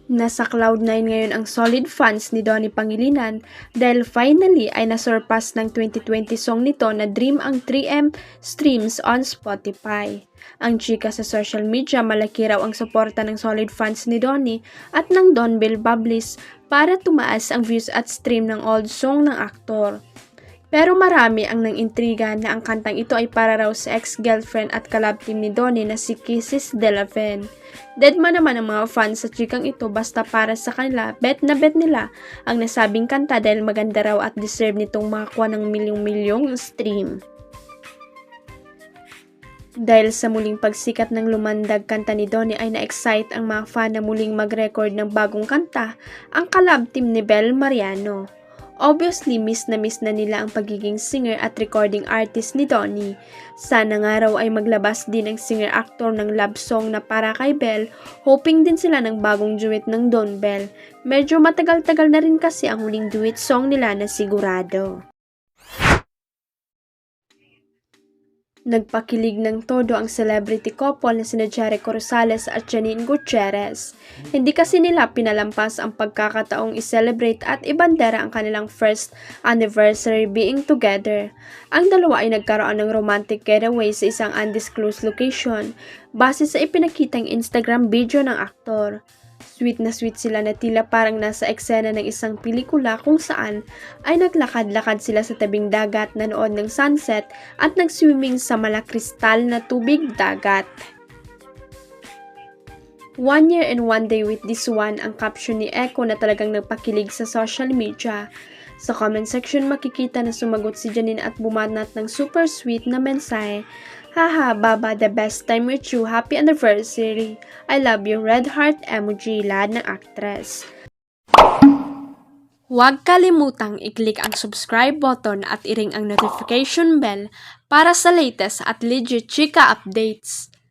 Nasa Cloud9 ngayon ang solid fans ni Donnie Pangilinan dahil finally ay nasurpass ng 2020 song nito na Dream ang 3M streams on Spotify. Ang chika sa social media, malaki raw ang suporta ng solid fans ni Donnie at ng Don Bill Bablis para tumaas ang views at stream ng old song ng aktor. Pero marami ang nang-intriga na ang kantang ito ay para raw sa ex-girlfriend at collab team ni Donnie na si Kisses Delaven. Deadman naman ang mga fans sa chikang ito basta para sa kanila, bet na bet nila ang nasabing kanta dahil maganda raw at deserve nitong makakuha ng milyong-milyong stream. Dahil sa muling pagsikat ng lumandag kanta ni Donnie ay na-excite ang mga fan na muling mag-record ng bagong kanta, ang collab team ni Bel Mariano. Obviously, miss na nila ang pagiging singer at recording artist ni Donnie. Sana nga raw ay maglabas din ang singer-actor ng love song na para kay Belle, hoping din sila ng bagong duet ng Don Bell. Medyo matagal-tagal na rin kasi ang huling duet song nila na Sigurado. Nagpakilig ng todo ang celebrity couple na sina Jericho Rosales at Janine Gutierrez. Hindi kasi nila pinalampas ang pagkakataong i-celebrate at ibandera ang kanilang first anniversary being together. Ang dalawa ay nagkaroon ng romantic getaway sa isang undisclosed location base sa ipinakitang Instagram video ng aktor. Sweet na sweet sila na tila parang nasa eksena ng isang pelikula kung saan ay naglakad-lakad sila sa tabing dagat, nanood ng sunset at nag-swimming sa malakristal na tubig dagat. 1 year and 1 day with this one ang caption ni Echo na talagang nagpakilig sa social media. Sa comment section makikita na sumagot si Janine at bumanat ng super sweet na mensahe. Haha, Baba, the best time with you. Happy anniversary. I love you. Red heart emoji, lad ng actress. Huwag kalimutang i-click ang subscribe button at i-ring ang notification bell para sa latest at legit chika updates.